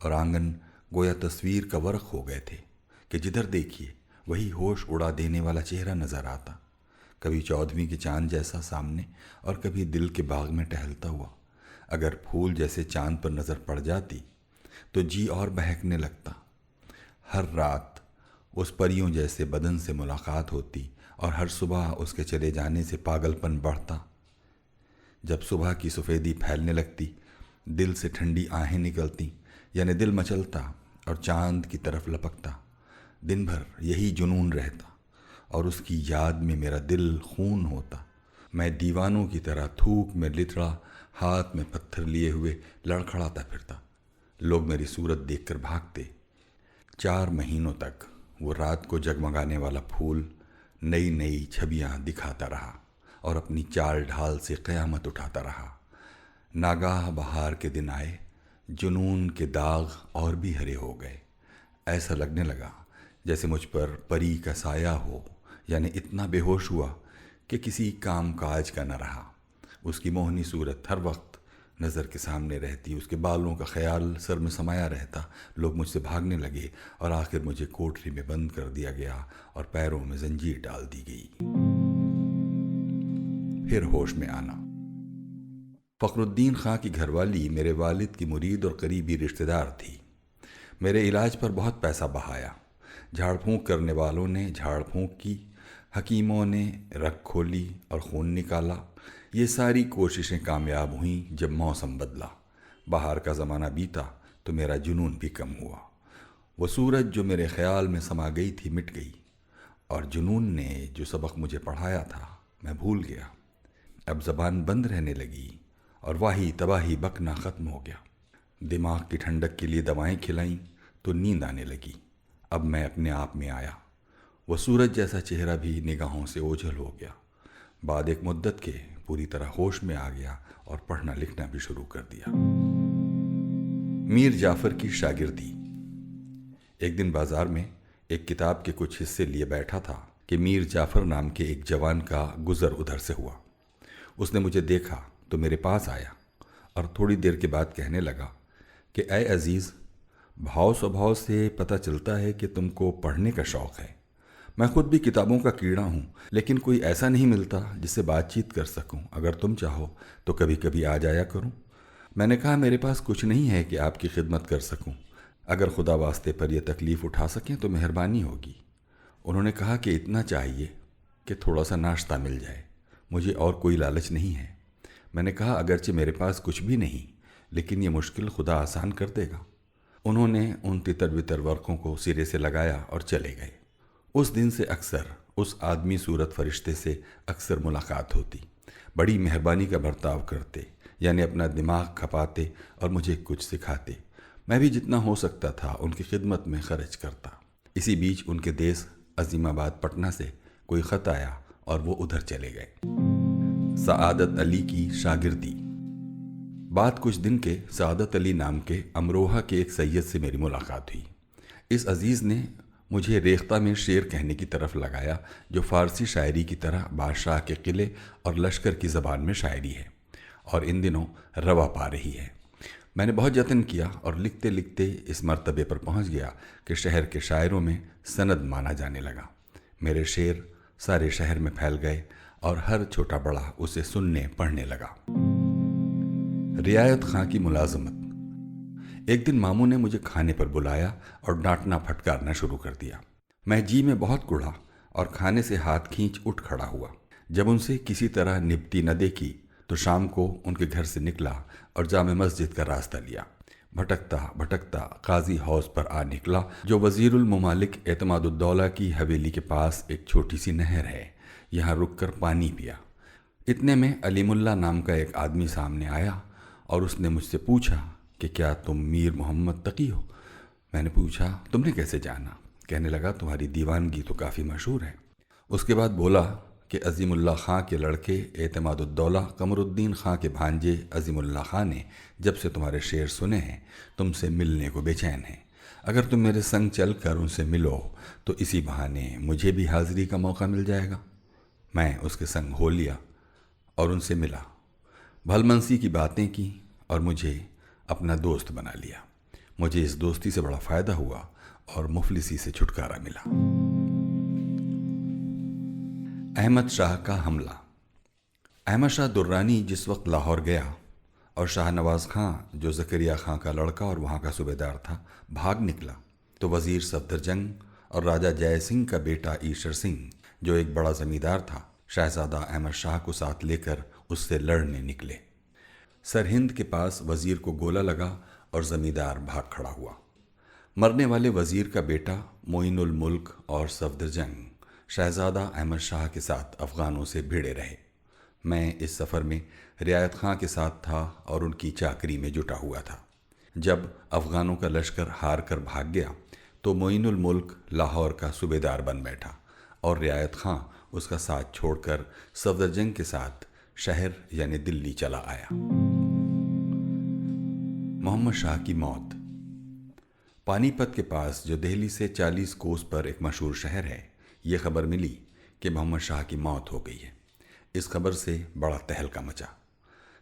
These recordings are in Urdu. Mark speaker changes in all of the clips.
Speaker 1: اور آنگن گویا تصویر کا ورق ہو گئے تھے کہ جدھر دیکھیے وہی ہوش اڑا دینے والا چہرہ نظر آتا، کبھی 14ویں کے چاند جیسا سامنے اور کبھی دل کے باغ میں ٹہلتا ہوا۔ اگر پھول جیسے چاند پر نظر پڑ جاتی تو جی اور بہکنے لگتا۔ ہر رات اس پریوں جیسے بدن سے ملاقات ہوتی اور ہر صبح اس کے چلے جانے سے پاگل پن بڑھتا۔ جب صبح کی سفیدی پھیلنے لگتی، دل سے ٹھنڈی آہیں نکلتی، یعنی دل مچلتا اور چاند کی طرف لپکتا۔ دن بھر یہی جنون رہتا اور اس کی یاد میں میرا دل خون ہوتا۔ میں دیوانوں کی طرح تھوک میں لتڑا، ہاتھ میں پتھر لیے ہوئے لڑکھڑاتا پھرتا۔ لوگ میری صورت دیکھ کر بھاگتے۔ 4 مہینوں تک وہ رات کو جگمگانے والا پھول نئی نئی چھبیاں دکھاتا رہا اور اپنی چال ڈھال سے قیامت اٹھاتا رہا۔ ناگاہ بہار کے دن آئے، جنون کے داغ اور بھی ہرے ہو گئے۔ ایسا لگنے لگا جیسے مجھ پر پری کا سایہ ہو، یعنی اتنا بے ہوش ہوا کہ کسی کام کاج کا نہ رہا۔ اس کی موہنی صورت ہر وقت نظر کے سامنے رہتی، اس کے بالوں کا خیال سر میں سمایا رہتا۔ لوگ مجھ سے بھاگنے لگے اور آخر مجھے کوٹری میں بند کر دیا گیا اور پیروں میں زنجیر ڈال دی گئی۔ پھر ہوش میں آنا۔ فخر الدین خاں کی گھر والی میرے والد کی مرید اور قریبی رشتہ دار تھی۔ میرے علاج پر بہت پیسہ بہایا۔ جھاڑ پھونک کرنے والوں نے جھاڑ پھونک کی، حکیموں نے رگ کھولی اور خون نکالا۔ یہ ساری کوششیں کامیاب ہوئیں جب موسم بدلا۔ بہار کا زمانہ بیتا تو میرا جنون بھی کم ہوا۔ وہ سورج جو میرے خیال میں سما گئی تھی مٹ گئی، اور جنون نے جو سبق مجھے پڑھایا تھا میں بھول گیا۔ اب زبان بند رہنے لگی اور واہی تباہی بکنا ختم ہو گیا۔ دماغ کی ٹھنڈک کے لیے دوائیں کھلائیں تو نیند آنے لگی۔ اب میں اپنے آپ میں آیا۔ وہ سورج جیسا چہرہ بھی نگاہوں سے اوجھل ہو گیا۔ بعد ایک مدت کے پوری طرح ہوش میں آ گیا اور پڑھنا لکھنا بھی شروع کر دیا۔ میر جعفر کی شاگردی۔ ایک دن بازار میں ایک کتاب کے کچھ حصے لیے بیٹھا تھا کہ میر جعفر نام کے ایک جوان کا گزر ادھر سے ہوا۔ اس نے مجھے دیکھا تو میرے پاس آیا اور تھوڑی دیر کے بعد کہنے لگا کہ اے عزیز، بھاؤ سبھاؤ سے پتہ چلتا ہے کہ تم کو پڑھنے کا شوق ہے۔ میں خود بھی کتابوں کا کیڑا ہوں، لیکن کوئی ایسا نہیں ملتا جس سے بات چیت کر سکوں۔ اگر تم چاہو تو کبھی کبھی آ جایا کروں۔ میں نے کہا میرے پاس کچھ نہیں ہے کہ آپ کی خدمت کر سکوں۔ اگر خدا واسطے پر یہ تکلیف اٹھا سکیں تو مہربانی ہوگی۔ انہوں نے کہا کہ اتنا چاہیے کہ تھوڑا سا ناشتہ مل جائے، مجھے اور کوئی لالچ نہیں ہے۔ میں نے کہا اگرچہ میرے پاس کچھ بھی نہیں، لیکن یہ مشکل خدا آسان کر دے گا۔ انہوں نے ان تتر بتر ورقوں کو سرے سے لگایا اور چلے گئے۔ اس دن سے اکثر اس آدمی صورت فرشتے سے اکثر ملاقات ہوتی۔ بڑی مہربانی کا برتاؤ کرتے، یعنی اپنا دماغ کھپاتے اور مجھے کچھ سکھاتے۔ میں بھی جتنا ہو سکتا تھا ان کی خدمت میں خرچ کرتا۔ اسی بیچ ان کے دیس عظیم آباد پٹنہ سے کوئی خط آیا اور وہ ادھر چلے گئے۔ سعادت علی کی شاگردی۔ بعد کچھ دن کے سعادت علی نام کے امروہہ کے ایک سید سے میری ملاقات ہوئی۔ اس عزیز نے مجھے ریختہ میں شعر کہنے کی طرف لگایا، جو فارسی شاعری کی طرح بادشاہ کے قلعے اور لشکر کی زبان میں شاعری ہے اور ان دنوں روا پا رہی ہے۔ میں نے بہت جتن کیا اور لکھتے لکھتے اس مرتبے پر پہنچ گیا کہ شہر کے شاعروں میں سند مانا جانے لگا۔ میرے شعر سارے شہر میں پھیل گئے اور ہر چھوٹا بڑا اسے سننے پڑھنے لگا۔ رعایت خاں کی ملازمت۔ ایک دن ماموں نے مجھے کھانے پر بلایا اور ڈانٹنا پھٹکارنا شروع کر دیا۔ میں جی میں بہت گڑا اور کھانے سے ہاتھ کھینچ اٹھ کھڑا ہوا۔ جب ان سے کسی طرح نبتی نہ دیکھی تو شام کو ان کے گھر سے نکلا اور جامع مسجد کا راستہ لیا۔ بھٹکتا بھٹکتا قاضی ہاؤس پر آ نکلا، جو وزیر الممالک اعتماد الدولہ کی حویلی کے پاس ایک چھوٹی سی نہر ہے۔ یہاں رک کر پانی پیا۔ اتنے میں علیم اللہ نام کا ایک آدمی سامنے آیا اور اس نے مجھ سے پوچھا کہ کیا تم میر محمد تقی ہو؟ میں نے پوچھا تم نے کیسے جانا؟ کہنے لگا تمہاری دیوانگی تو کافی مشہور ہے۔ اس کے بعد بولا کہ عظیم اللہ خاں کے لڑکے اعتماد الدولہ قمر الدین خاں کے بھانجے عظیم اللہ خاں نے جب سے تمہارے شعر سنے ہیں تم سے ملنے کو بے چین ہیں۔ اگر تم میرے سنگ چل کر ان سے ملو تو اسی بہانے مجھے بھی حاضری کا موقع مل جائے گا۔ میں اس کے سنگ ہو لیا اور ان سے ملا، بھل منسی کی باتیں کی اور مجھے اپنا دوست بنا لیا۔ مجھے اس دوستی سے بڑا فائدہ ہوا اور مفلسی سے چھٹکارا ملا۔ احمد شاہ کا حملہ۔ احمد شاہ درانی جس وقت لاہور گیا اور شاہ نواز خاں جو زکریا خاں کا لڑکا اور وہاں کا صوبیدار تھا بھاگ نکلا، تو وزیر صفدرجنگ اور راجہ جے سنگھ کا بیٹا ایشر سنگھ جو ایک بڑا زمیندار تھا شہزادہ احمد شاہ کو ساتھ لے کر اس سے لڑنے نکلے۔ سرہند کے پاس وزیر کو گولا لگا اور زمیندار بھاگ کھڑا ہوا۔ مرنے والے وزیر کا بیٹا معین الملک اور صفدرجنگ شہزادہ احمد شاہ کے ساتھ افغانوں سے بھیڑے رہے۔ میں اس سفر میں رعایت خاں کے ساتھ تھا اور ان کی چاکری میں جٹا ہوا تھا۔ جب افغانوں کا لشکر ہار کر بھاگ گیا تو معین الملک لاہور کا صوبیدار بن بیٹھا اور رعایت خاں اس کا ساتھ چھوڑ کر صفدرجنگ کے ساتھ شہر یعنی دلی چلا آیا۔ محمد شاہ کی موت۔ پانی پت کے پاس جو دہلی سے 40 کوس پر ایک مشہور شہر ہے، یہ خبر ملی کہ محمد شاہ کی موت ہو گئی ہے۔ اس خبر سے بڑا تہلکہ مچا۔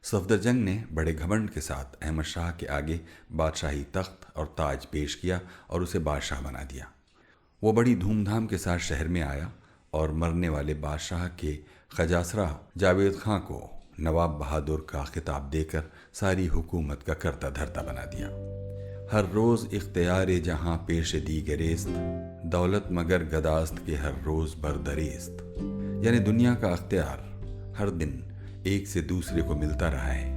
Speaker 1: صفدرجنگ نے بڑے گھمنڈ کے ساتھ احمد شاہ کے آگے بادشاہی تخت اور تاج پیش کیا اور اسے بادشاہ بنا دیا۔ وہ بڑی دھوم دھام کے ساتھ شہر میں آیا اور مرنے والے بادشاہ کے خجاسرہ جاوید خاں کو نواب بہادر کا خطاب دے کر ساری حکومت کا کرتا دھرتا بنا دیا۔ ہر روز اختیار جہاں پیش دیگریست، دولت مگر گداست کے ہر روز بردریست، یعنی دنیا کا اختیار ہر دن ایک سے دوسرے کو ملتا رہا ہے۔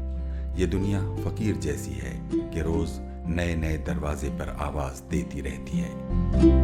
Speaker 1: یہ دنیا فقیر جیسی ہے کہ روز نئے نئے دروازے پر آواز دیتی رہتی ہے۔